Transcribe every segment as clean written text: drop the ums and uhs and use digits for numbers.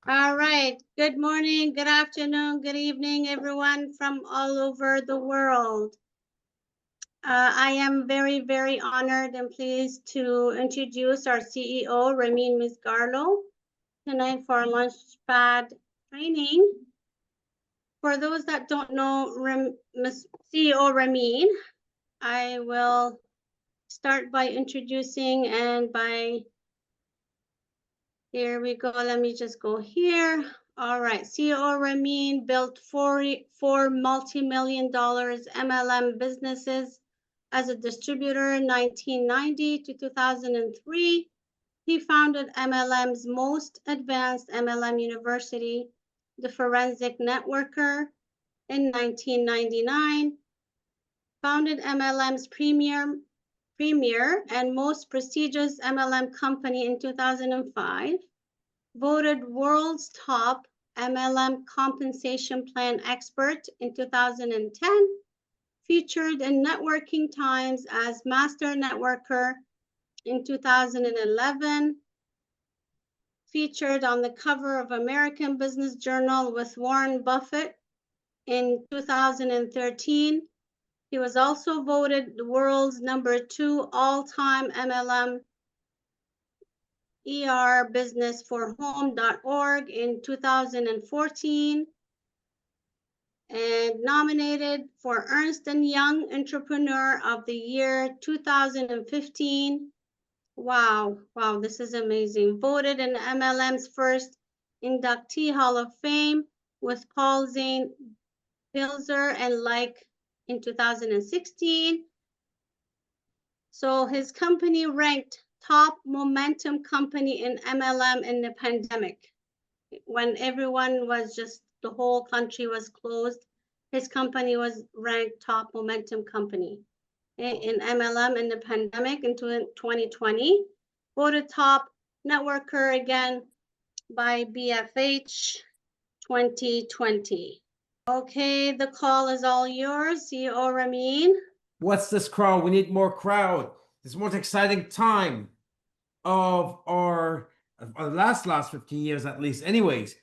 All right. Good morning, good afternoon, good evening, everyone from all over the world. I am very, very honored and pleased to introduce our CEO, Ramin Mesgarlou, tonight for our Launchpad training. For those that don't know CEO Ramin, I will start by introducing and by here we go. Let me just go here. All right. CEO Ramin built four multi-million dollars MLM businesses as a distributor in 1990 to 2003. He founded MLM's most advanced MLM university, the Forensic Networker, in 1999. Founded MLM's premier and most prestigious MLM company in 2005, voted world's top MLM compensation plan expert in 2010, featured in Networking Times as Master Networker in 2011, featured on the cover of American Business Journal with Warren Buffett in 2013. He was also voted the world's #2 all-time MLM business4home.org in 2014 and nominated for Ernst & Young Entrepreneur of the Year 2015. Wow, this is amazing. Voted in MLM's first inductee Hall of Fame with Paul Zane Pilzer and like in 2016. So his company ranked top momentum company in MLM in the pandemic. When everyone was just, the whole country was closed, his company was ranked top momentum company in MLM in the pandemic in 2020. Voted top networker again by BFH 2020. Okay, the call is all yours, CEO Ramin. What's this crowd? We need more crowd. This is the most exciting time of our last 15 years at least anyways.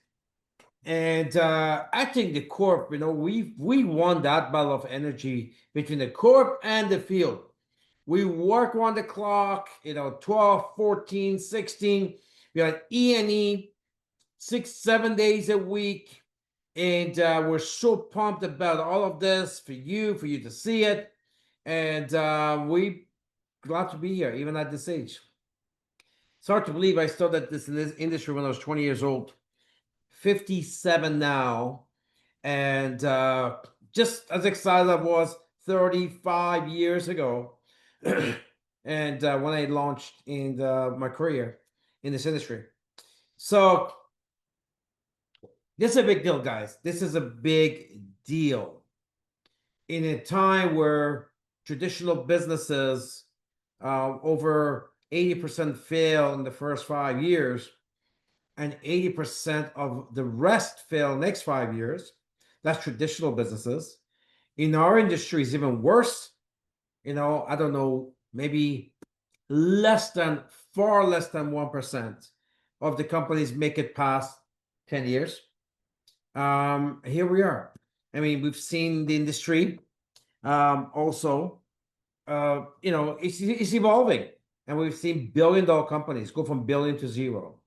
And I think the corp, we won that battle of energy between the corp and the field. We work on the clock, 12, 14, 16. We had E&E 6-7 days a week. And we're so pumped about all of this for you to see it. And we glad to be here, even at this age. It's hard to believe I started this industry when I was 20 years old. 57 now. And just as excited I was 35 years ago. And when I launched in my career in this industry. So this is a big deal, guys. This is a big deal. In a time where traditional businesses, over 80% fail in the first 5 years, and 80% of the rest fail next 5 years. That's traditional businesses. In our industry, it's even worse. I don't know, maybe far less than 1% of the companies make it past 10 years. Here we are. I mean, we've seen the industry also, it's evolving, and we've seen billion-dollar companies go from billion to zero.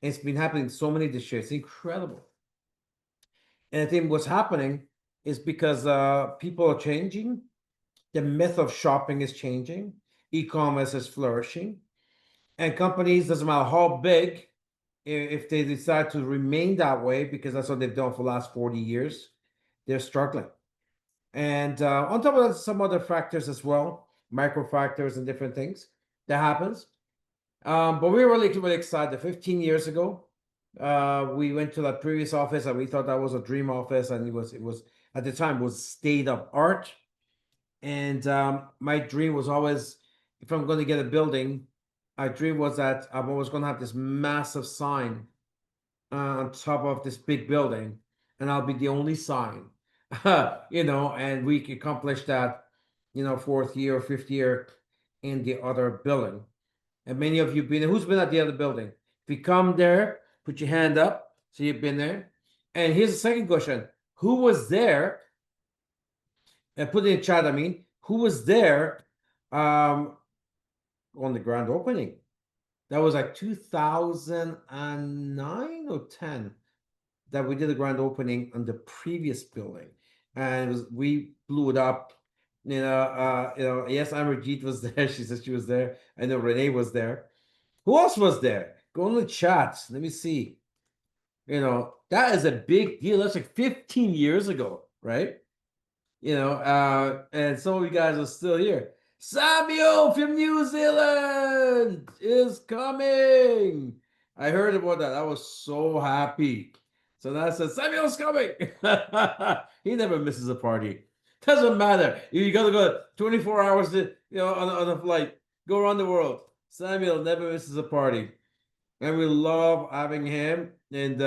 It's been happening so many this year. It's incredible. And I think what's happening is because people are changing. The myth of shopping is changing. E-commerce is flourishing. And companies, doesn't matter how big, if they decide to remain that way, because that's what they've done for the last 40 years, they're struggling. And on top of that, some other factors as well, micro factors and different things that happens. But we were really excited. 15 years ago, we went to that previous office, and we thought that was a dream office, and it was at the time was state of art. And my dream was always, if I'm going to get a building, my dream was that I'm always going to have this massive sign on top of this big building, and I'll be the only sign. And we accomplished that, 4th year or 5th year in the other building. And many of you who's been at the other building? If you come there, put your hand up. So you've been there. And here's the second question: who was there? And put it in chat. I mean, who was there on the grand opening? That was like 2009 or 10 that we did the grand opening on the previous building, and we blew it up. Yes, Amarjeet was there. She said she was there. I know Renee was there. Who else was there? Go in the chat. Let me see. That is a big deal. That's like 15 years ago, right? And some of you guys are still here. Samuel from New Zealand is coming. I heard about that. I was so happy. So now I said, Samuel's coming. He never misses a party. Doesn't matter. You got to go 24 hours on a flight, go around the world. Samuel never misses a party. And we love having him. And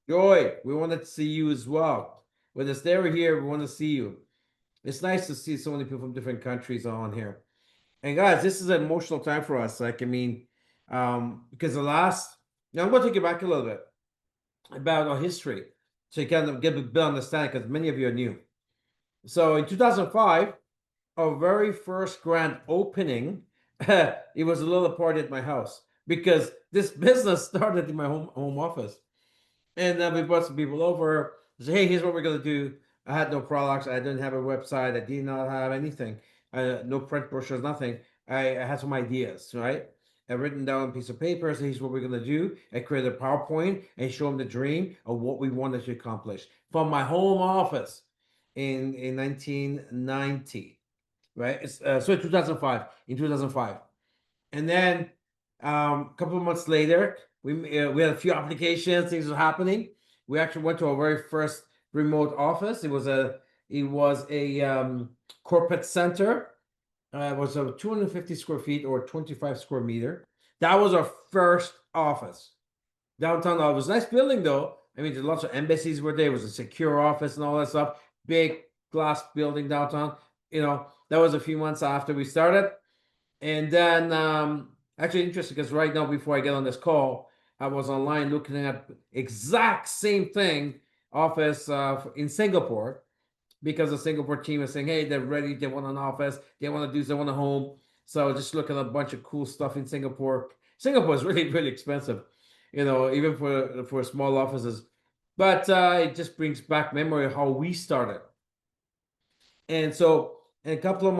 Joy, we want to see you as well. When it's there here, we want to see you. It's nice to see so many people from different countries on here. And guys, this is an emotional time for us. Because now I'm going to take you back a little bit about our history, so you kind of get a bit understanding, because many of you are new. So in 2005, our very first grand opening, it was a little party at my house, because this business started in my home office. And then we brought some people over, said, hey, here's what we're going to do. I had no products. I didn't have a website. I did not have anything. No print brochures, nothing. I had some ideas, right? I've written down on a piece of paper, so here's what we're going to do. I created a PowerPoint and show them the dream of what we wanted to accomplish from my home office in 1990, right? In 2005. And then a couple of months later, we had a few applications, things were happening. We actually went to our very first remote office. It was a corporate center. It was a 250 square feet or 25 square meter. That was our first office downtown. It was a nice building, though. I mean, there's lots of embassies were there. It was a secure office and all that stuff. Big glass building downtown. That was a few months after we started. And then, actually interesting, because right now, before I get on this call, I was online looking at exact same thing, office in Singapore, because the Singapore team is saying, hey, they're ready, they want an office, they want to a home. So just looking at a bunch of cool stuff in Singapore. Singapore is really, really expensive, even for small offices. But it just brings back memory of how we started. And so a couple of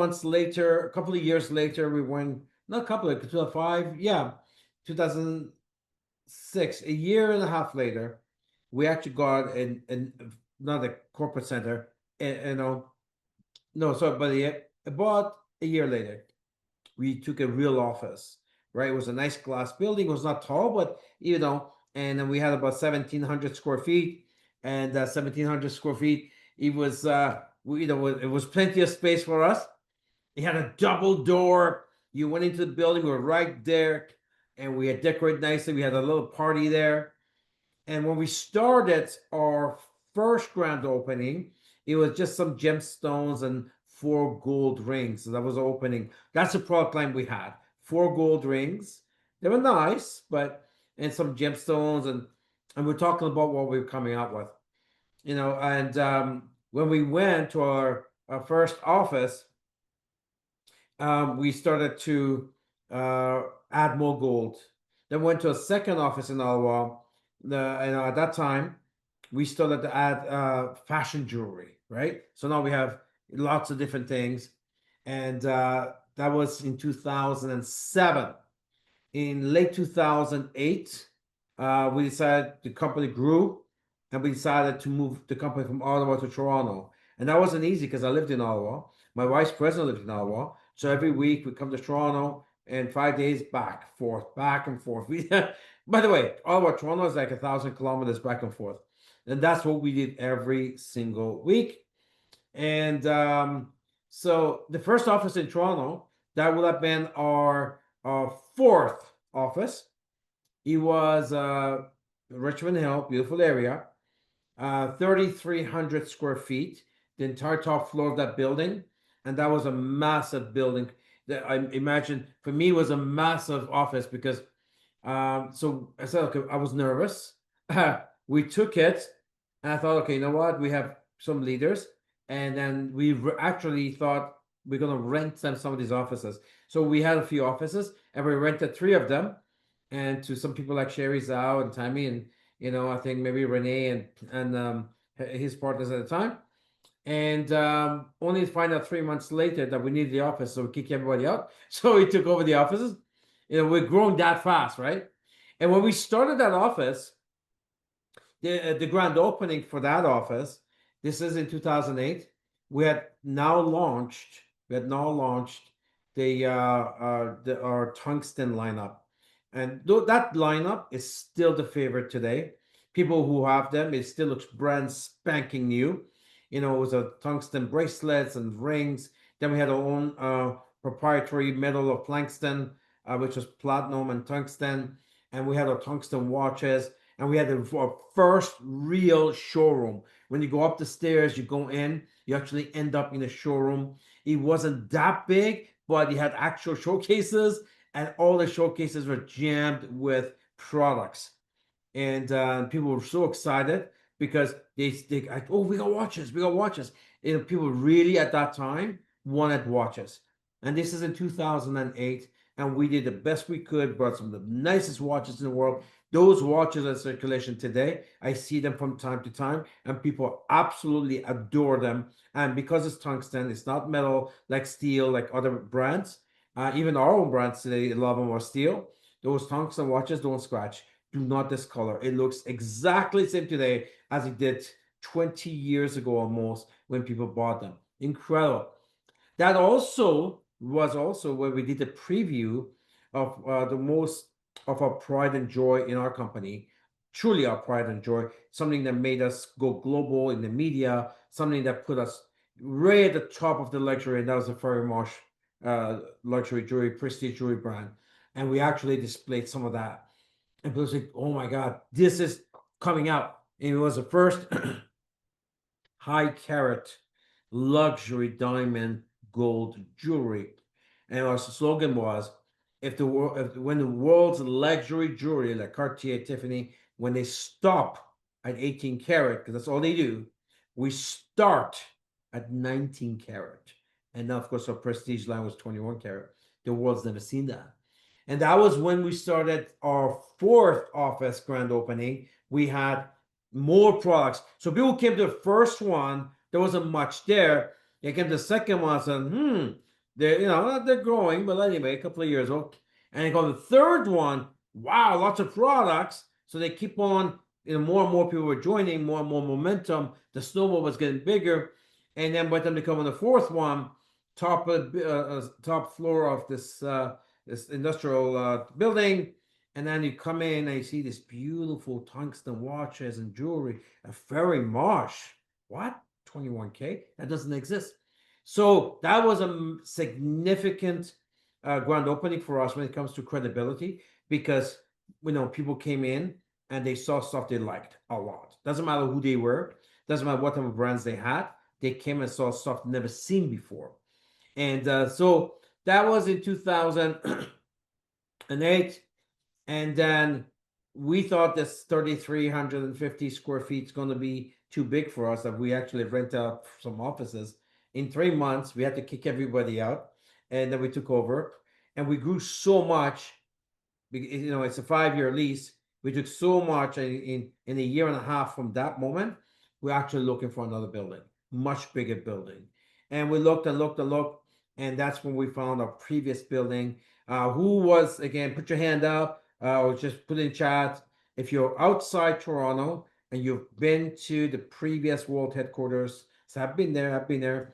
years later, we went, not a couple of, 2005, 2006, a year and a half later, we actually got another corporate center, about a year later, we took a real office, right? It was a nice glass building. It was not tall, but, and then we had about 1,700 square feet, and 1,700 square feet, it was, it was plenty of space for us. It had a double door. You went into the building, we were right there, and we had decorated nicely. We had a little party there. And when we started our first grand opening, it was just some gemstones and 4 gold rings. So that was the opening. That's the product line we had. 4 gold rings. They were nice, and some gemstones, and we're talking about what we were coming out with. And when we went to our first office, we started to add more gold. Then went to a second office in Ottawa. At that time, we started to add fashion jewelry, right? So now we have lots of different things. And that was in 2007. In late 2008, we decided the company grew, and we decided to move the company from Ottawa to Toronto. And that wasn't easy, because I lived in Ottawa. My vice president lived in Ottawa. So every week we come to Toronto, and 5 days back and forth. By the way, Ottawa, Toronto is like 1,000 kilometers back and forth. And that's what we did every single week. And so the first office in Toronto, that would have been our fourth office. It was Richmond Hill, beautiful area, 3,300 square feet, the entire top floor of that building. And that was a massive building. That I imagine for me was a massive office, because so I said, okay, I was nervous. we took it, and I thought, okay, you know what? We have some leaders, and then we actually thought we're gonna rent them some of these offices. So we had a few offices, and we rented 3 of them, and to some people like Sherry Zhao and Tammy, and I think maybe Renee and his partners at the time. And only to find out 3 months later that we needed the office, so we kick everybody out. So we took over the offices. We're growing that fast, right? And when we started that office, the grand opening for that office, this is in 2008. We had now launched. We had now launched our tungsten lineup, and that lineup is still the favorite today. People who have them, it still looks brand spanking new. It was a tungsten bracelets and rings. Then we had our own proprietary metal of Plankston, which was platinum and tungsten, and we had our tungsten watches, and we had our first real showroom. When you go up the stairs, you go in, you actually end up in a showroom. It wasn't that big, but you had actual showcases, and all the showcases were jammed with products. And people were so excited because they like, oh, we got watches, we got watches. People really at that time wanted watches. And this is in 2008, and we did the best we could, brought some of the nicest watches in the world. Those watches are in circulation today. I see them from time to time, and people absolutely adore them. And because it's tungsten, it's not metal like steel, like other brands. Even our own brands today, a lot of them are steel. Those tungsten watches don't scratch, do not discolor. It looks exactly the same today as it did 20 years ago almost when people bought them. Incredible. That was also where we did the preview of the most of our pride and joy in our company. Truly our pride and joy, something that made us go global in the media, something that put us right at the top of the luxury, and that was the FERI Marsh luxury jewelry, prestige jewelry brand. And we actually displayed some of that. And people was like, oh my God, this is coming out. And it was the first high carat luxury diamond gold jewelry. And our slogan was, when the world's luxury jewelry like Cartier, Tiffany, when they stop at 18 karat, because that's all they do, we start at 19 karat. And now, of course, our prestige line was 21 karat. The world's never seen that. And that was when we started our 4th office grand opening. We had more products. So people came to the first one, there wasn't much there. They came to the second one and said, they're growing, but anyway, a couple of years old. And they go to the third one, wow, lots of products. So they keep on, more and more people were joining, more and more momentum. The snowball was getting bigger. And then by the time they come on the 4th one, top floor of this industrial building, and then you come in and you see this beautiful tungsten watches and jewelry. A FERI Marsh, what? 21K? That doesn't exist. So that was a significant grand opening for us when it comes to credibility, because people came in and they saw stuff they liked a lot. Doesn't matter who they were, doesn't matter what type of brands they had. They came and saw stuff never seen before. And so that was in 2008. And then we thought this 3,350 square feet is going to be too big for us, that we actually rent out some offices. In 3 months, we had to kick everybody out, and then we took over, and we grew so much. It's a 5-year lease. We took so much in a year and a half from that moment. We're actually looking for another building, much bigger building. And we looked and looked and looked, and that's when we found our previous building. Who was, again, put your hand up, or just put in chat if you're outside Toronto and you've been to the previous world headquarters. So I've been there.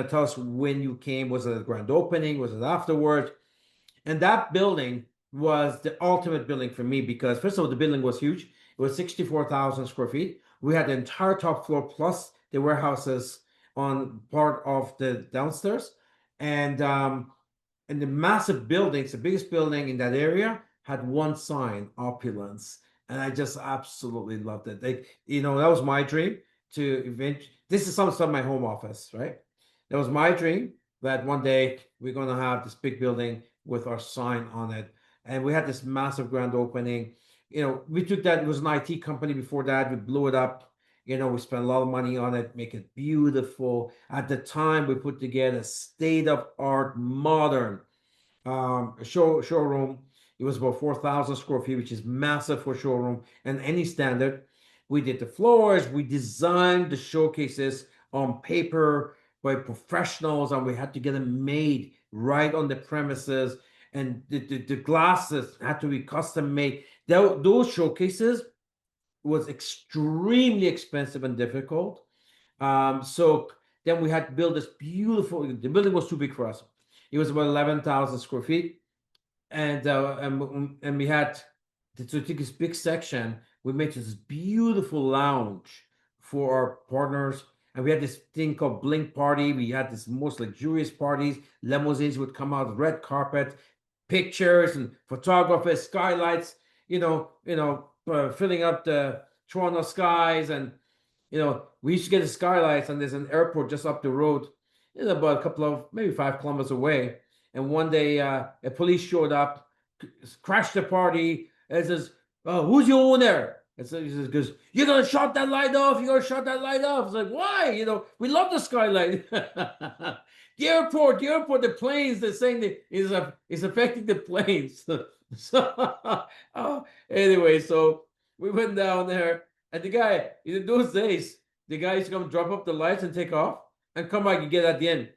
Tell us when you came. Was it a grand opening? Was it afterwards? And that building was the ultimate building for me, because first of all, the building was huge. It was 64,000 square feet. We had the entire top floor plus the warehouses on part of the downstairs. And the massive buildings, the biggest building in that area, had one sign, Opulence. And I just absolutely loved it. That was my dream this is some my home office, right? That was my dream, that one day we're going to have this big building with our sign on it. And we had this massive grand opening. we took that. It was an IT company before that. We blew it up. We spent a lot of money on it, make it beautiful. At the time, we put together state-of-art, modern showroom. It was about 4,000 square feet, which is massive for showroom and any standard. We did the floors. We designed the showcases on paper by professionals, and we had to get them made right on the premises. And the glasses had to be custom made. Those showcases was extremely expensive and difficult. So then we had to build this beautiful. The building was too big for us. It was about 11,000 square feet, and we had to take this big section. We made this beautiful lounge for our partners, and we had this thing called Blink Party. We had this most luxurious parties. Limousines would come out, red carpet, pictures and photographers, skylights. Filling up the Toronto skies, and we used to get the skylights, and there's an airport just up the road, about a couple of maybe 5 kilometers away. And one day, a police showed up, crashed the party, and says, "Oh, who's your owner?" And so he says, "Goes, you're gonna shut that light off. You're gonna shut that light off." It's like, why? We love the skylight. The airport, the planes. They're saying that is affecting the planes. So, anyway, so we went down there, and the guy in those days, the guy used to come drop up the lights and take off, and come back and get at the end.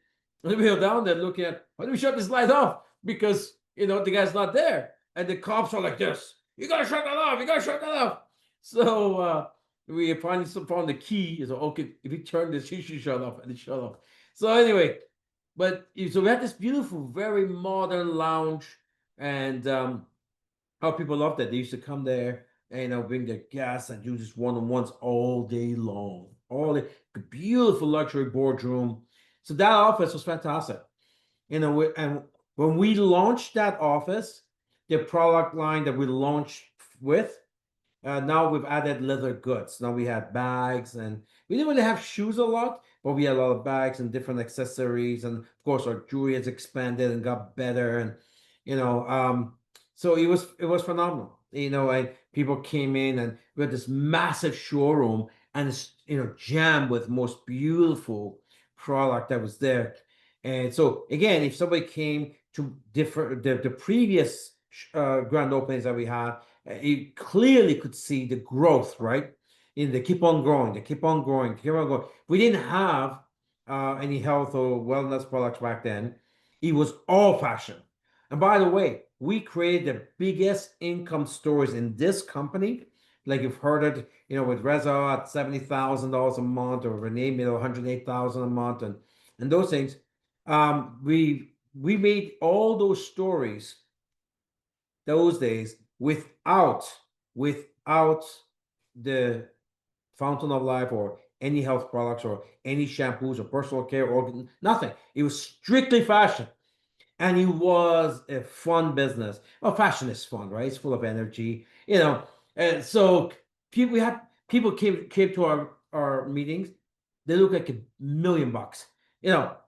And we were down there looking at, why do we shut this light off? Because the guy's not there, and the cops are like this. You gotta shut that off. You gotta shut that off. So we finally found the key. So okay, if you turn this, you should shut off, and it shut off. So anyway, so we had this beautiful, very modern lounge, and how people loved it. They used to come there and bring their guests and do just one-on-ones all day long. Beautiful luxury boardroom. So that office was fantastic. And when we launched that office, the product line that we launched with, now we've added leather goods. Now we had bags, and we didn't really have shoes a lot, but we had a lot of bags and different accessories. And of course, our jewelry has expanded and got better. And so it was phenomenal. And people came in, and we had this massive showroom, and it's jammed with most beautiful product that was there. And so again, if somebody came to the previous grand openings that we had, you clearly could see the growth, right? They keep on growing, they keep on growing, keep on growing. We didn't have any health or wellness products back then. It was all fashion. And by the way, we created the biggest income stories in this company. Like you've heard it, with Reza at $70,000 a month, or Renee made $108,000 a month, and those things. We made all those stories those days without the Fountain of Life or any health products or any shampoos or personal care or nothing. It was strictly fashion. And it was a fun business. Well, fashion is fun, right? It's full of energy, And so people came to our meetings. They look like $1,000,000,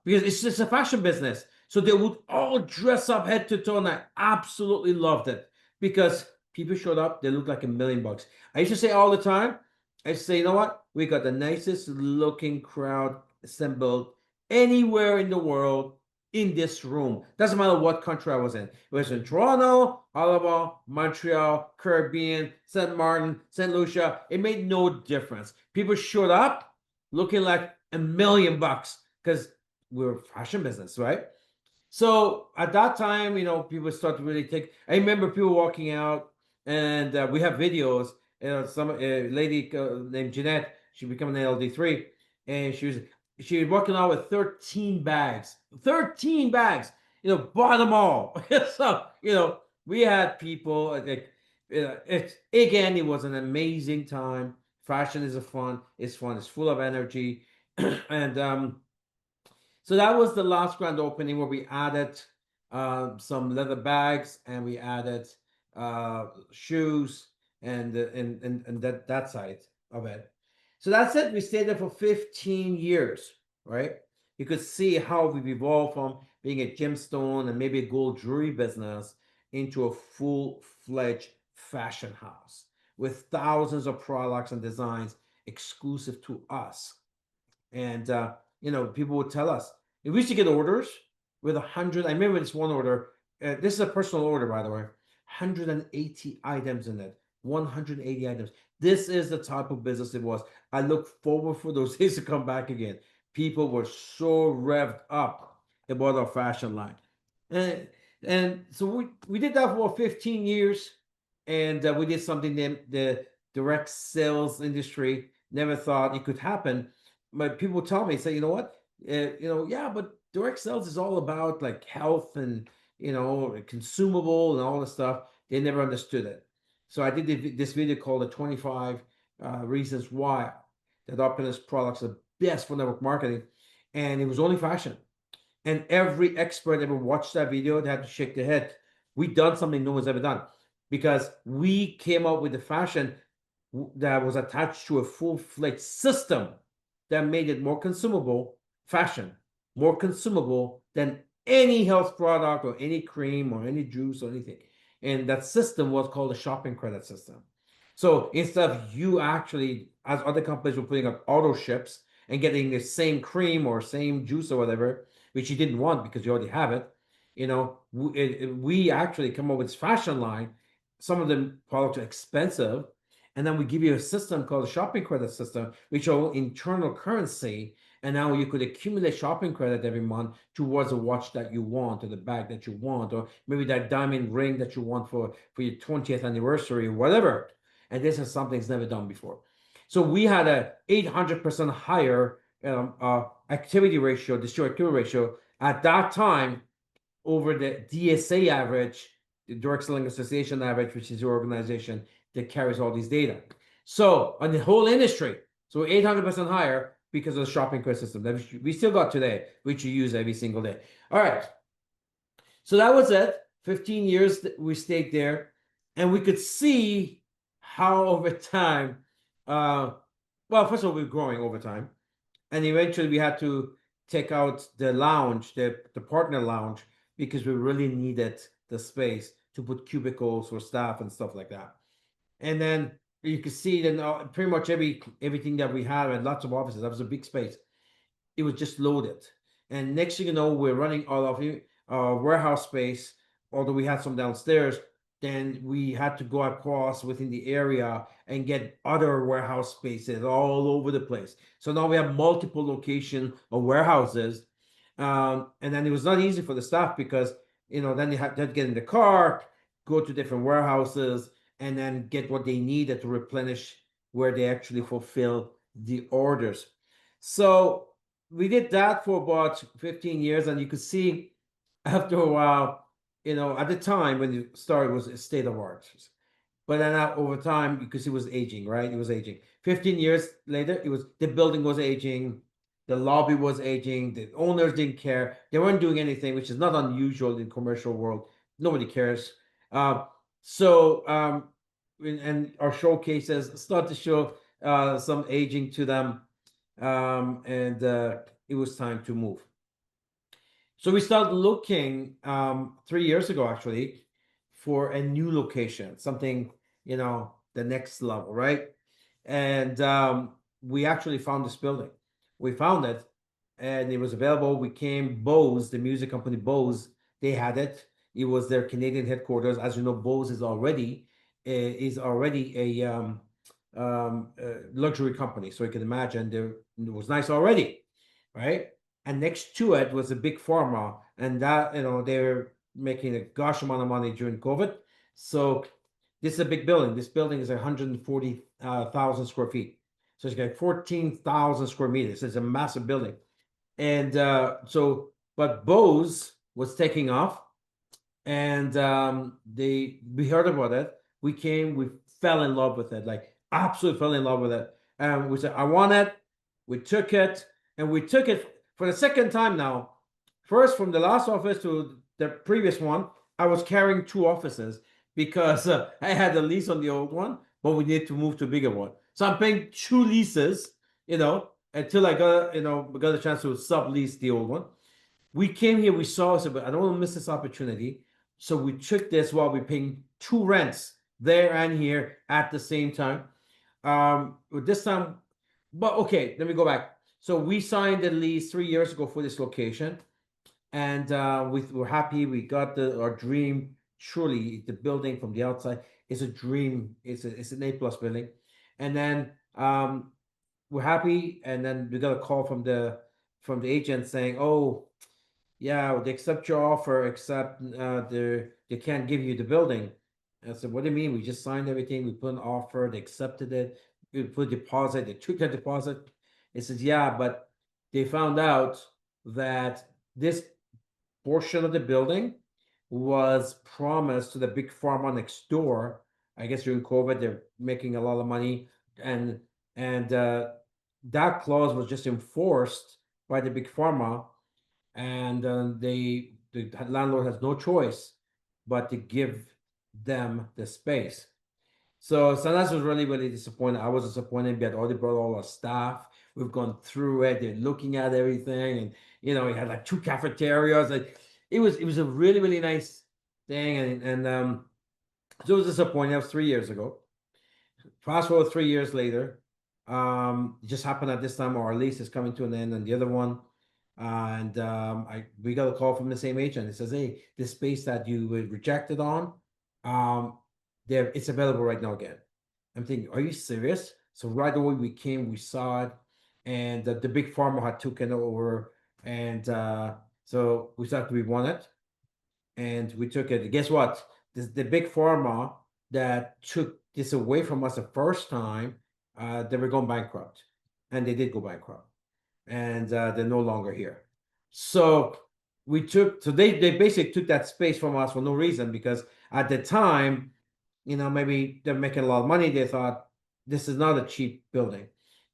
because it's just a fashion business. So they would all dress up head to toe, and I absolutely loved it because people showed up. They looked like $1,000,000. I used to say all the time, I used to say, you know what? We got the nicest looking crowd assembled anywhere in the world in this room. Doesn't matter what country I was in. It was in Toronto, Ottawa, Montreal, Caribbean, St. Martin, St. Lucia. It made no difference. People showed up looking like $1,000,000 because we're a fashion business, right? So at that time, people start to really take. I remember people walking out, and we have videos. Some lady named Jeanette, she became an LD3, and she was walking out with 13 bags. 13 bags. Bought them all. So we had people. It was an amazing time. Fashion is fun. It's fun. It's full of energy, and so that was the last grand opening where we added some leather bags, and we added shoes and that side of it. So that's it. We stayed there for 15 years, right? You could see how we've evolved from being a gemstone and maybe a gold jewelry business into a full-fledged fashion house with thousands of products and designs exclusive to us. And people would tell us we used to get orders with 100. I remember this one order. This is a personal order, by the way. 180 items in it. 180 items. This is the type of business it was. I look forward for those days to come back again. People were so revved up about our fashion line, and so we did that for 15 years, and we did something named the direct sales industry. Never thought it could happen, but people tell me, say, you know what, yeah, but direct sales is all about like health and consumable and all this stuff. They never understood it. So I did this video called the 25 reasons why that Opulence products are best for network marketing, and it was only fashion. And every expert ever watched that video, they had to shake their head. We done something no one's ever done, because we came up with the fashion that was attached to a full-fledged system that made it more consumable, fashion, more consumable than any health product or any cream or any juice or anything. And that system was called a shopping credit system. So instead of you actually, as other companies were putting up auto ships and getting the same cream or same juice or whatever, which you didn't want because you already have it, we actually come up with this fashion line. Some of the products are expensive, and then we give you a system called a shopping credit system, which are internal currency. And now you could accumulate shopping credit every month towards a watch that you want, or the bag that you want, or maybe that diamond ring that you want for your 20th anniversary or whatever. And this is something that's never done before. So we had a 800% higher activity ratio, district activity ratio at that time over the DSA average, the Direct Selling Association average, which is your organization that carries all these data. So on the whole industry, so 800% higher because of the shopping credit system that we still got today, which you use every single day. All right. So that was it. 15 years we stayed there, and we could see how over time, well, first of all, we're growing over time. And eventually we had to take out the lounge, the partner lounge, because we really needed the space to put cubicles for staff and stuff like that. And then you can see that pretty much everything that we had, and lots of offices, that was a big space. It was just loaded. And next thing you know, we're running all of warehouse space, although we had some downstairs. Then we had to go across within the area and get other warehouse spaces all over the place. So now we have multiple location of warehouses. And then it was not easy for the staff because, then they had to get in the car, go to different warehouses, and then get what they needed to replenish where they actually fulfill the orders. So we did that for about 15 years, and you could see after a while, at the time when you started, it was a state of art. But then over time, because it was aging, right? It was aging. 15 years later, the building was aging, the lobby was aging, the owners didn't care. They weren't doing anything, which is not unusual in commercial world. Nobody cares. And our showcases start to show some aging to them. And it was time to move. So we started looking 3 years ago, actually, for a new location, something, the next level, right? And we actually found this building. We found it, and it was available. We came, Bose, the music company Bose, they had it. It was their Canadian headquarters. As you know, Bose is already a luxury company. So you can imagine it was nice already, right? And next to it was a big pharma, and that they were making a gosh amount of money during COVID. So this is a big building. This building is 140,000 square feet. So it's got 14,000 square meters. It's a massive building. And but Bose was taking off, and we heard about it. We came, we fell in love with it, like absolutely fell in love with it. And we said, I want it. We took it, and we took it for the second time now. First, from the last office to the previous one, I was carrying 2 offices because I had a lease on the old one, but we need to move to a bigger one. So I'm paying 2 leases, until I got a chance to sublease the old one. We came here, we saw, I said, but I don't want to miss this opportunity. So we took this while we're paying 2 rents there and here at the same time. With this time, but okay, let me go back. So we signed the lease 3 years ago for this location, and we were happy. We got our dream. Surely, the building from the outside is a dream. It's an A+ building, and then we're happy. And then we got a call from the agent saying, "Oh, yeah, they accept your offer, except they can't give you the building." And I said, "What do you mean? We just signed everything. We put an offer. They accepted it. We put a deposit. They took the deposit." It says, "Yeah, but they found out that this portion of the building was promised to the big pharma next door. I guess during COVID, they're making a lot of money, and and that clause was just enforced by the big pharma, and the landlord has no choice but to give them the space." So Sanas was really, really disappointed. I was disappointed. We had already brought all our staff. We've gone through it. They're looking at everything, and we had like 2 cafeterias. Like it was a really, really nice thing, and so it was disappointing. That was 3 years ago. Fast forward 3 years later, it just happened at this time our lease is coming to an end, and the other one, and we got a call from the same agent. It says, "Hey, this space that you were rejected on, um, there it's available right now again." I'm thinking, "Are you serious?" So right away we came, we saw it, and the big pharma had taken over, and so we thought we won it, and we took it. Guess what? The big pharma that took this away from us the first time, they were going bankrupt, and they did go bankrupt, and they're no longer here. So they basically took that space from us for no reason, because at the time, maybe they're making a lot of money. They thought this is not a cheap building.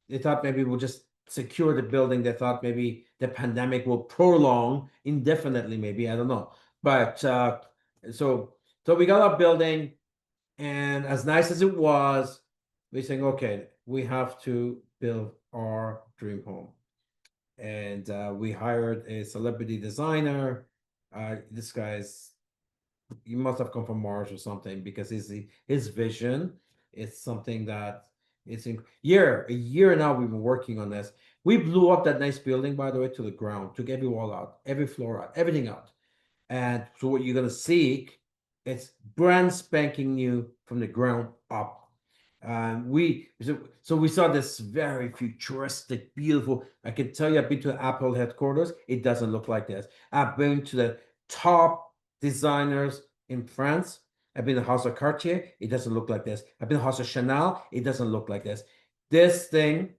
They thought maybe we'll just secure the building. They thought maybe the pandemic will prolong indefinitely, maybe, I don't know. But so we got our building, and as nice as it was, we saying, okay, we have to build our dream home. And we hired a celebrity designer. This guy's he must have come from Mars or something, because his vision is something that it's a year now we've been working on this. We blew up that nice building, by the way, to the ground, took every wall out, every floor out, everything out. And so what you're gonna see, it's brand spanking new from the ground up. So we saw this very futuristic, beautiful. I can tell you, I've been to the Apple headquarters. It doesn't look like this. I've been to the top designers in France. I've been to House of Cartier. It doesn't look like this. I've been to House of Chanel. It doesn't look like this. This thing,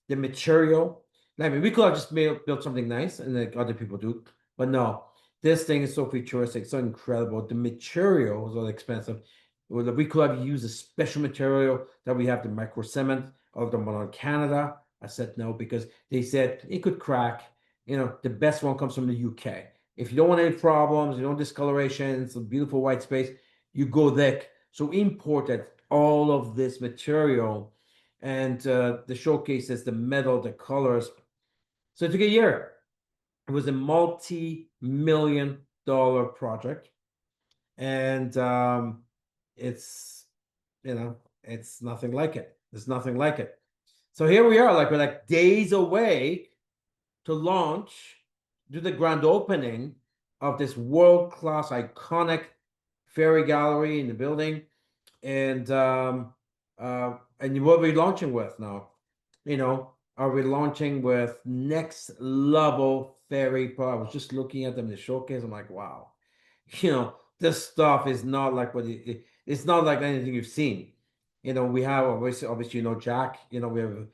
the material. I mean, we could have just built something nice, and like other people do, but no. This thing is so futuristic, so incredible. The material was all expensive. We could have used a special material that we have, the micro cement of the one on Canada. I said no, because they said it could crack. The best one comes from the UK. If you don't want any problems, you don't discoloration, it's a beautiful white space, you go there. So imported all of this material, and the showcases, the metal, the colors. So it took a year. It was a multi-million-dollar project, and it's it's nothing like it. There's nothing like it. So here we are, like we're like days away to launch, do the grand opening of this world-class, iconic FERI gallery in the building, and what are we launching with now? Are we launching with next level FERI? I was just looking at them in the showcase. I'm like, wow, this stuff is not like it's not like anything you've seen. We have obviously, Jack. We have,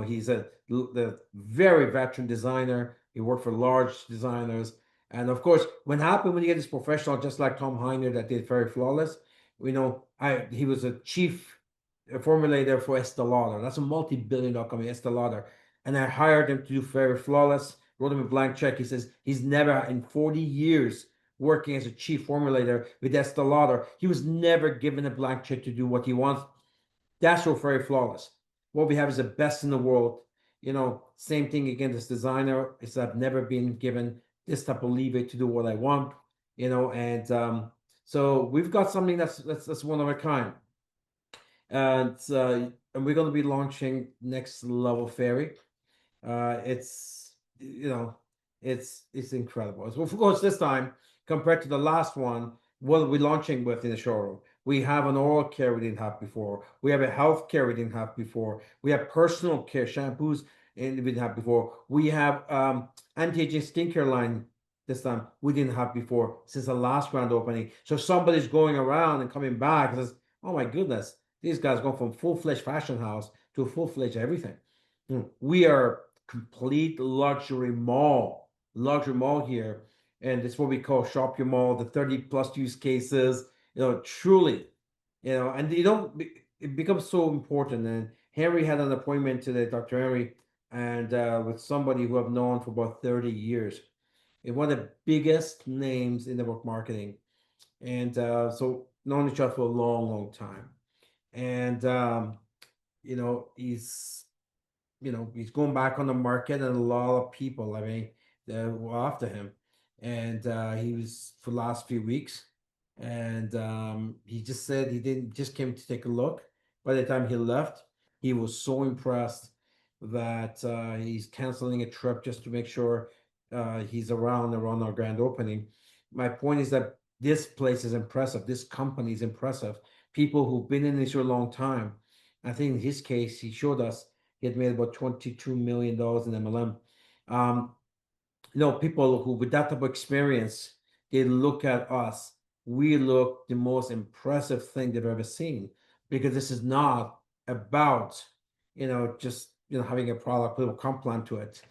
he's the very veteran designer. He worked for large designers, and of course, when you get this professional, just like Tom Heiner that did FERI Flawless, he was a chief formulator for Estee Lauder. That's a multi-billion-dollar company, Estee Lauder, and I hired him to do FERI Flawless. Wrote him a blank check. He says he's never in 40 years working as a chief formulator with Estee Lauder, he was never given a blank check to do what he wants. That's what FERI Flawless. What we have is the best in the world. Same thing again. This designer is I've never been given this type of leeway to do what I want. And so we've got something that's one of a kind. And we're going to be launching next level FERI. It's it's incredible. So of course, this time compared to the last one, what are we launching with in the showroom? We have an oral care we didn't have before. We have a health care we didn't have before. We have personal care shampoos and we didn't have before. We have anti-aging skincare line this time we didn't have before since the last grand opening. So somebody's going around and coming back and says, "Oh my goodness, these guys go from full-fledged fashion house to full-fledged everything." We are complete luxury mall here, and it's what we call shop your mall. The 30 plus use cases, truly, and it becomes so important. And Henry had an appointment today, Dr. Henry, and with somebody who I've known for about 30 years, and one of the biggest names in network marketing, and so known each other for a long time, and he's he's going back on the market, and a lot of people, I mean, were after him. And he was for the last few weeks. And he just said he didn't just came to take a look. By the time he left, he was so impressed that he's canceling a trip just to make sure he's around our grand opening. My point is that this place is impressive. This company is impressive. People who've been in this for a long time. I think in his case, he showed us he had made about $22 million in MLM. Um, people who with that type of experience, they look at us. We look the most impressive thing they've ever seen, because this is not about, just having a product with a comp plan to it.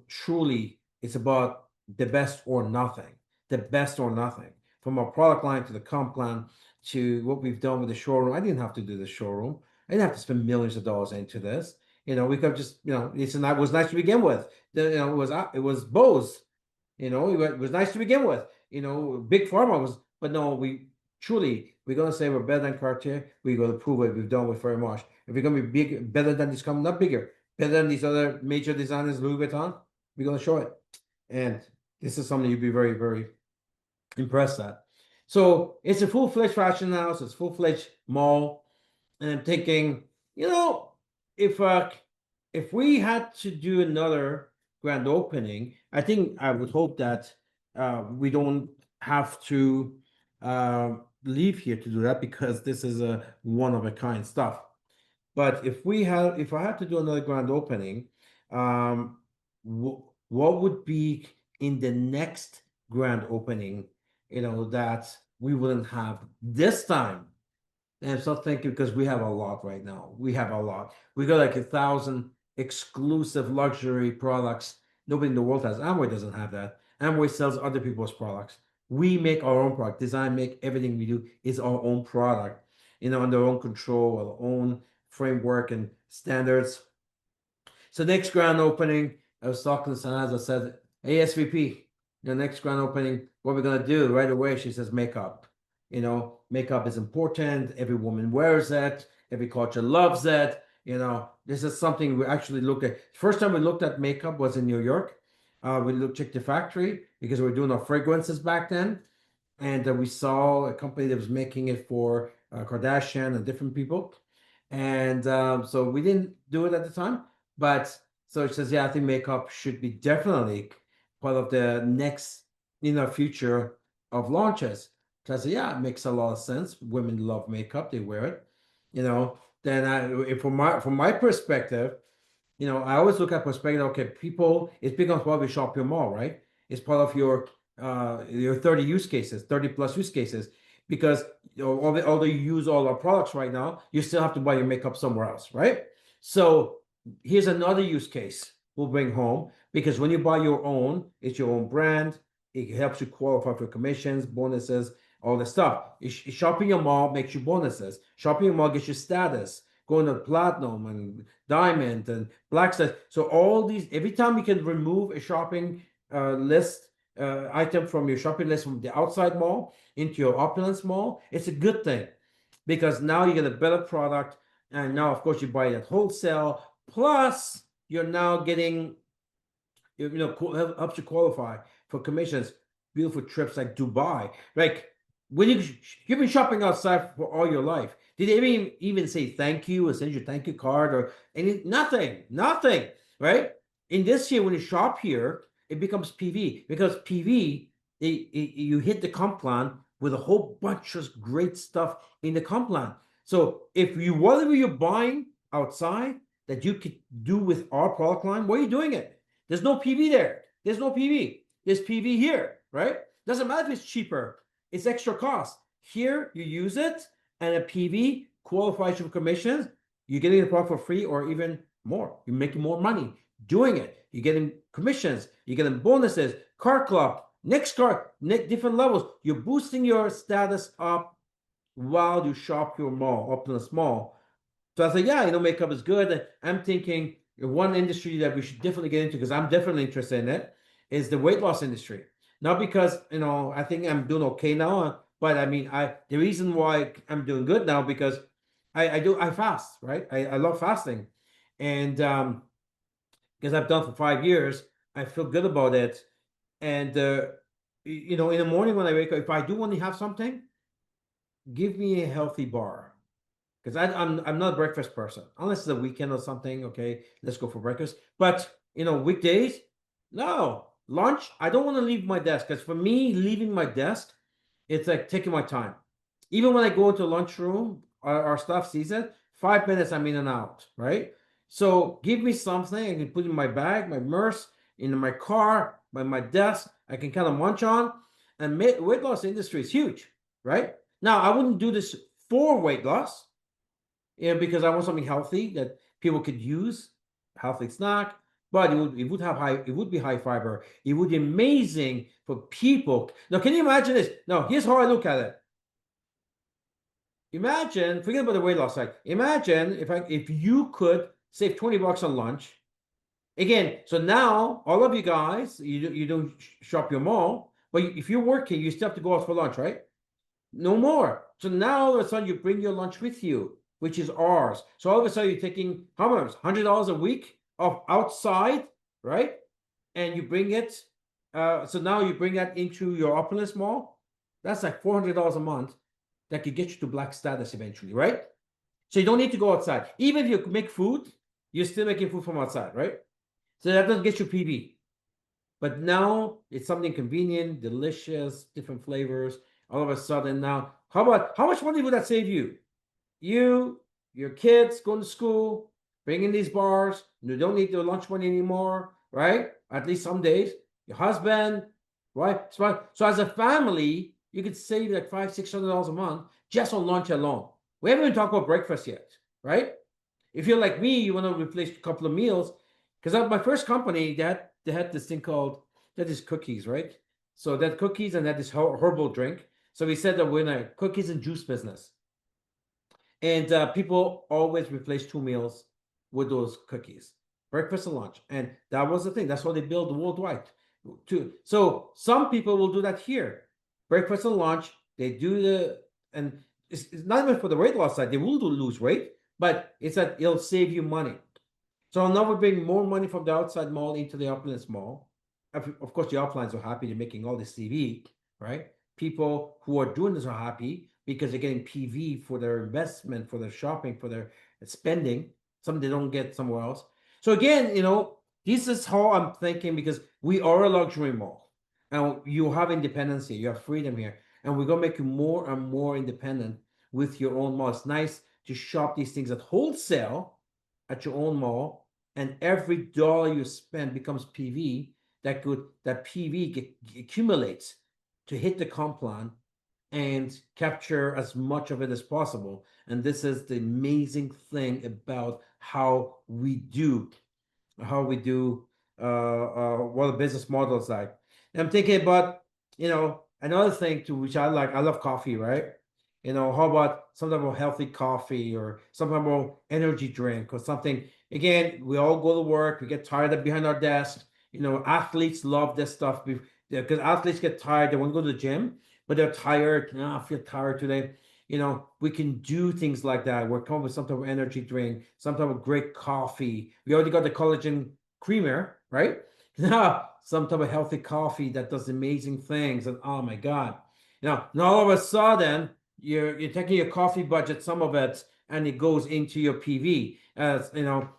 Truly, it's about the best or nothing. The best or nothing. From our product line to the comp plan to what we've done with the showroom. I didn't have to do the showroom. I didn't have to spend millions of dollars into this. We could just, it's not was nice to begin with. It was Bose. It was nice to begin with. Big Pharma was, but no, we're gonna say we're better than Cartier. We're gonna prove it. We've done with very much. If we're gonna be big, better than this company, not bigger, better than these other major designers, Louis Vuitton, we're gonna show it. And this is something you'd be very, very impressed at. So it's a full-fledged fashion house. It's full-fledged mall. And I'm thinking, if if we had to do another grand opening, I think I would hope that we don't have to leave here to do that, because this is a one of a kind stuff. But if I had to do another grand opening, um, what would be in the next grand opening, that we wouldn't have this time? And I'm still thinking, because we have a lot right now. We have a lot. We got like 1,000 exclusive luxury products. Nobody in the world has. Amway doesn't have that. Amway sells other people's products. We make our own product. Design, make everything we do is our own product, under our own control, our own framework and standards. So next grand opening, I was talking to Sanaz. I said, "Hey, SVP, the next grand opening, what we're gonna do right away?" She says, "Makeup. Makeup is important. Every woman wears it. Every culture loves it. This is something we actually look at. First time we looked at makeup was in New York. Checked the factory because we were doing our fragrances back then, and we saw a company that was making it for Kardashian and different people, and so we didn't do it at the time. But so it says, yeah, I think makeup should be definitely part of the next future of launches. So I said, yeah, it makes a lot of sense. Women love makeup; they wear it. Then from my perspective, I always look at perspective. Okay, people, it's becomes part of your shop your mall, right? It's part of your 30 use cases, 30 plus use cases, because although you use all our products right now, you still have to buy your makeup somewhere else, right? So here's another use case we'll bring home, because when you buy your own, it's your own brand. It helps you qualify for commissions, bonuses, all the stuff. Shopping your mall makes you bonuses. Shopping your mall gets you status, going to platinum and diamond and black status. So all these, every time you can remove a shopping list item from your shopping list from the outside mall into your Opulence mall, it's a good thing, because now you get a better product. And now, of course, you buy it at wholesale. Plus, you're now getting, helps you qualify for commissions. Beautiful trips like Dubai. Like, when you've been shopping outside for all your life, did they even say thank you or send you a thank you card or any nothing, right? In this year, when you shop here, it becomes PV because PV, you hit the comp plan with a whole bunch of great stuff in the comp plan. So if you whatever you're buying outside that you could do with our product line, where are you doing it? There's no PV there. There's no PV. There's PV here, right? Doesn't matter if it's cheaper. It's extra cost. Here, you use it, and a PV qualifies you for commissions. You're getting the product for free or even more. You're making more money doing it. You're getting commissions. You're getting bonuses, car club, next car, different levels. You're boosting your status up while you shop your mall, Opulence Mall. So I said, yeah, makeup is good. And I'm thinking one industry that we should definitely get into, because I'm definitely interested in it, is the weight loss industry. Not because, I think I'm doing okay now, but I mean, the reason why I'm doing good now, because I fast, right? I love fasting. And because I've done for 5 years, I feel good about it. And in the morning when I wake up, if I do want to have something, give me a healthy bar. Because I'm not a breakfast person. Unless it's a weekend or something, okay, let's go for breakfast. But weekdays, no. Lunch, I don't want to leave my desk. Because for me, leaving my desk, it's like taking my time. Even when I go into lunchroom, our staff sees it, 5 minutes I'm in and out, right? So give me something I can put in my bag, my purse, in my car, by my desk, I can kind of munch on. And weight loss industry is huge, right? Now, I wouldn't do this for weight loss, because I want something healthy that people could use, healthy snack. But it would be high fiber. It would be amazing for people. Now, can you imagine this? Now, here's how I look at it. Imagine, forget about the weight loss side. Imagine if you could save $20 on lunch. Again, so now all of you guys, you don't shop your mall, but if you're working, you still have to go out for lunch, right? No more. So now all of a sudden you bring your lunch with you, which is ours. So all of a sudden you're taking how much? $100 a week of outside, right? And you bring it. So now you bring that into your Opulence mall. That's like $400 a month. That could get you to black status eventually, right? So you don't need to go outside. Even if you make food, you're still making food from outside, right? So that doesn't get you PB. But now it's something convenient, delicious, different flavors. All of a sudden now, how much money would that save you? You, your kids going to school, bringing these bars, you don't need the lunch money anymore, right? At least some days. Your husband, right? So as a family, you could save like $500-600 a month just on lunch alone. We haven't even talked about breakfast yet, right? If you're like me, you want to replace a couple of meals. Because my first company, they had this thing called, they had these cookies, right? So that cookies and that this herbal drink. So we said that we're in a cookies and juice business. And people always replace 2 meals with those cookies, breakfast and lunch. And that was the thing. That's how they build worldwide. So some people will do that here. Breakfast and lunch, they do and it's not even for the weight loss side. They will lose weight, but it's that it'll save you money. So now we're bringing more money from the outside mall into the Opulence mall. Of course, the uplines are happy. They're making all this CV, right? People who are doing this are happy because they're getting PV for their investment, for their shopping, for their spending, something they don't get somewhere else. So again, this is how I'm thinking, because we are a luxury mall. And you have independence here, you have freedom here, and we're gonna make you more and more independent with your own mall. It's nice to shop these things at wholesale at your own mall, and every dollar you spend becomes PV. That PV accumulates to hit the comp plan and capture as much of it as possible. And this is the amazing thing about how we do what the business model is like. And I'm thinking about, another thing too, which I like. I love coffee, right? How about some type of healthy coffee or some type of energy drink or something? Again, we all go to work, we get tired of behind our desk. Athletes love this stuff because athletes get tired. They want to go to the gym, but they're tired. I feel tired today. We can do things like that. We're coming with some type of energy drink, some type of great coffee. We already got the collagen creamer, right? Now, some type of healthy coffee that does amazing things. And oh my God, Now all of a sudden you're taking your coffee budget, some of it, and it goes into your PV. As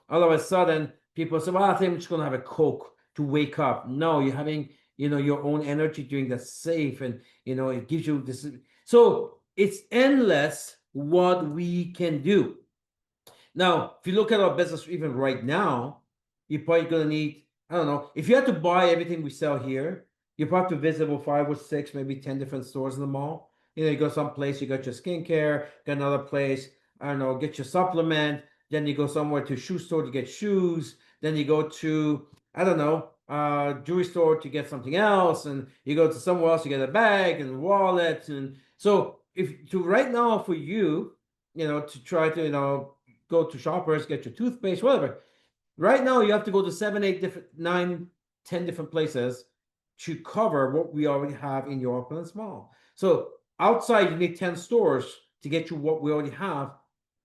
all of a sudden people say, well, I think I'm just gonna have a Coke to wake up. No, you're having your own energy drink that's safe, and it gives you this. So it's endless what we can do. Now, if you look at our business even right now, you're probably gonna need, I don't know, if you had to buy everything we sell here, you probably have to visit about 5 or 6, maybe 10 different stores in the mall. You go someplace, you got your skincare, got another place, I don't know, get your supplement, then you go somewhere to a shoe store to get shoes, then you go to, I don't know, jewelry store to get something else, and you go to somewhere else to get a bag and wallet. And so if to right now for you, to try to, go to Shoppers, get your toothpaste, whatever. Right now, you have to go to 7, 8 different, 9, 10 different places to cover what we already have in your Opulence mall. So outside, you need 10 stores to get you what we already have.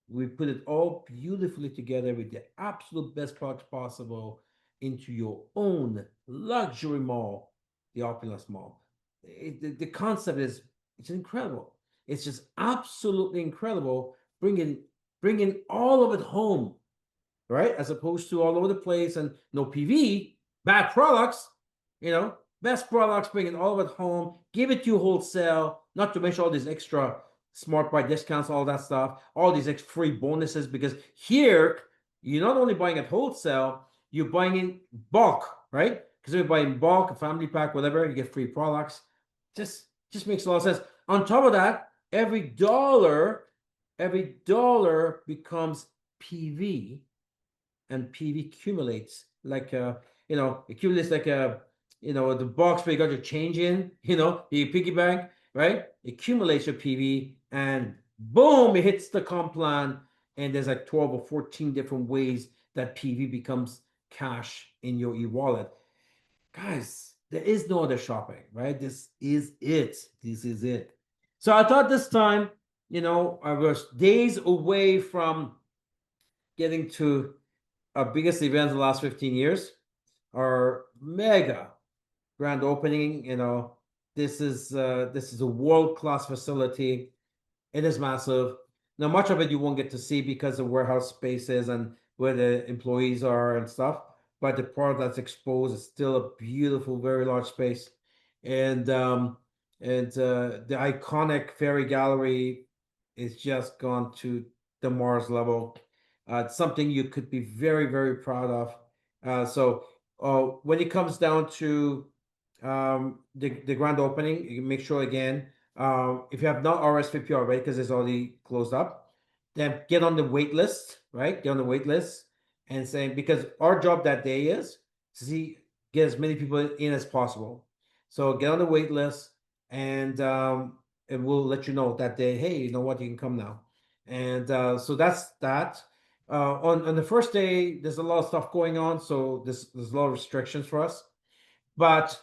We put it all beautifully together with the absolute best products possible into your own luxury mall, the Opulence mall. The concept is, it's incredible. It's just absolutely incredible. Bringing all of it home, right? As opposed to all over the place and no PV, bad products, best products, bringing all of it home, give it to you wholesale, not to mention all these extra smart buy discounts, all that stuff, all these extra free bonuses, because here, you're not only buying at wholesale, you're buying in bulk, right? Because if you're buying bulk, a family pack, whatever, you get free products. Just makes a lot of sense. On top of that, every dollar becomes PV, and PV accumulates like accumulates like the box where you got your change in, your piggy bank, right? Accumulates your PV, and boom, it hits the comp plan, and there's like 12 or 14 different ways that PV becomes cash in your e-wallet. Guys, there is no other shopping, right? This is it. So I thought this time, I was days away from getting to our biggest event in the last 15 years, our mega grand opening. This is a world-class facility. It is massive. Now, much of it you won't get to see because of warehouse spaces and where the employees are and stuff. But the part that's exposed is still a beautiful, very large space, and the iconic FERI gallery is just gone to the Mars level. It's something you could be very, very proud of. So when it comes down to the grand opening, you make sure again, if you have not RSVP already, because it's already closed up, then get on the wait list, right? Get on the wait list and say, because our job that day is to get as many people in as possible. So get on the wait list, and we'll let you know that day, hey, you know what, you can come now. And so that's that. On the first day, there's a lot of stuff going on, so there's a lot of restrictions for us. But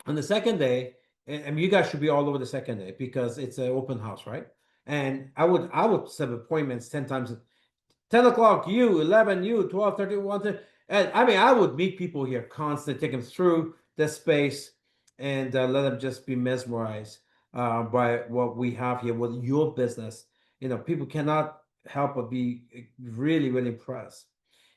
on the second day, and you guys should be all over the second day because it's an open house, right? And I would set appointments 10 times. 10 o'clock, you, 11, you, 12, 30, 1, and I mean, I would meet people here constantly, take them through the space, and let them just be mesmerized by what we have here with your business. People cannot help but be really, really impressed.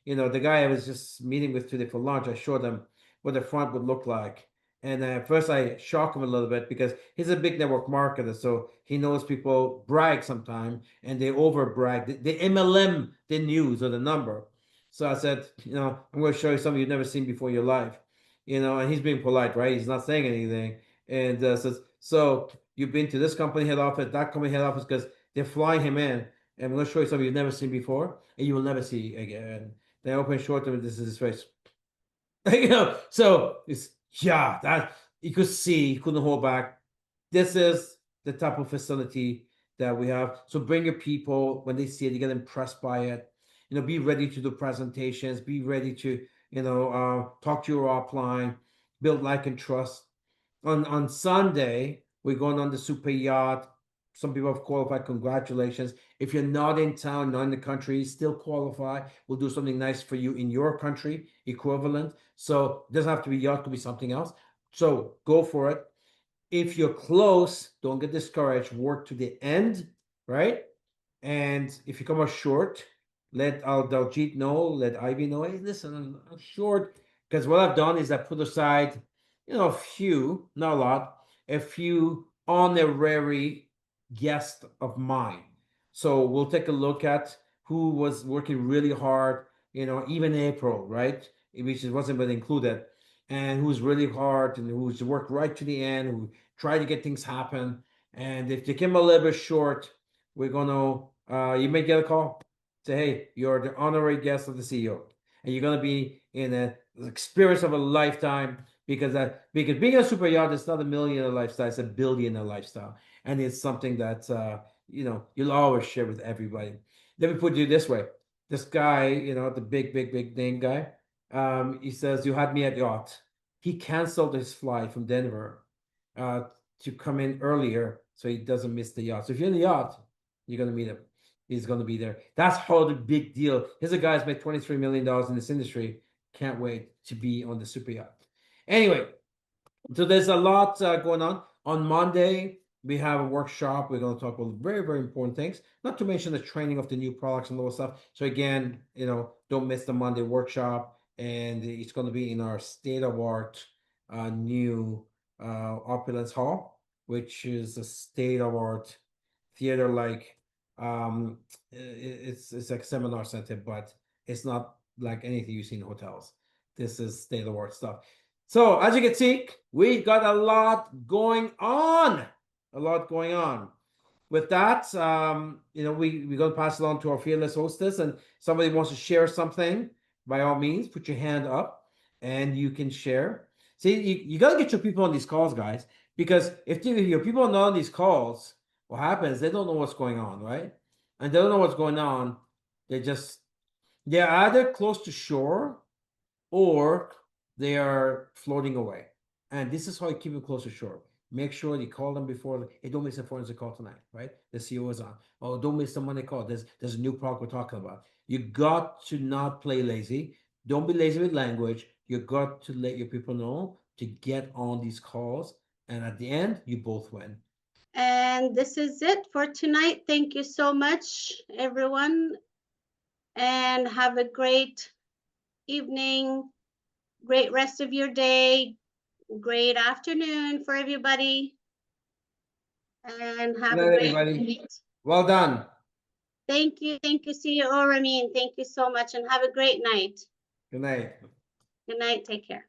The guy I was just meeting with today for lunch, I showed them what the front would look like. And at first I shock him a little bit because he's a big network marketer. So he knows people brag sometimes and they over brag. The MLM, the news or the number. So I said, I'm going to show you something you've never seen before in your life. And he's being polite, right? He's not saying anything. And says, so you've been to this company head office, that company head office, because they're flying him in. And I'm going to show you something you've never seen before and you will never see again. Then I open short to him, this is his face. So it's, yeah, that you could see, he couldn't hold back. This is the type of facility that we have. So bring your people. When they see it, you get impressed by it. Be ready to do presentations. Be ready to, talk to your upline, build like and trust. On Sunday, we're going on the super yacht. Some people have qualified. Congratulations. If you're not in town, not in the country, still qualify. We'll do something nice for you in your country, equivalent. So it doesn't have to be yacht, it could be something else. So go for it. if you're close, don't get discouraged. Work to the end, right? And if you come up short, let Daljit know, let Ivy know, hey, listen, I'm short. Because what I've done is I put aside, a few, not a lot, a few honorary guests of mine. So we'll take a look at who was working really hard, even April, right? Which wasn't been included, and who's really hard and who's worked right to the end, who tried to get things happen. And if they came a little bit short, we're gonna you may get a call. Say, hey, you're the honorary guest of the CEO, and you're gonna be in an experience of a lifetime because being a super yacht is not a millionaire lifestyle; it's a billionaire lifestyle, and it's something that you'll always share with everybody. Let me put it this way: this guy, the big name guy, he says you had me at yacht. He canceled his flight from Denver uh, to come in earlier so he doesn't miss the yacht. So if you're in the yacht, you're gonna meet him. He's gonna be there. That's how the big deal. Here's a guy's made $23 million in this industry. Can't wait to be on the super yacht. Anyway, so there's a lot going on. On Monday, we have a workshop. We're going to talk about very, very important things, not to mention the training of the new products and all that stuff. So again, don't miss the Monday workshop. And it's going to be in our state-of-art new Opulence Hall, which is a state-of-art theater like it's like a seminar center, but it's not like anything you see in hotels. This is state-of-the-art stuff. So as you can see, we got a lot going on. A lot going on. With that, we're gonna pass it on to our fearless hostess, and somebody wants to share something, by all means, put your hand up and you can share. See, you gotta get your people on these calls, guys, because if your people are not on these calls, what happens? They don't know what's going on, right? And they don't know what's going on. They're either close to shore or they are floating away. And this is how you keep them close to shore. Make sure you call them before. Hey, don't miss the forensic call tonight, right? The CEO is on. Oh, don't miss the Monday call. There's a new product we're talking about. You got to not play lazy. Don't be lazy with language. You got to let your people know to get on these calls. And at the end, you both win. And this is it for tonight. Thank you so much, everyone. And have a great evening, great rest of your day, great afternoon for everybody. And have a great night. Well done. Thank you, CEO Ramin. Thank you so much, and have a great night. Good night. Good night. Take care.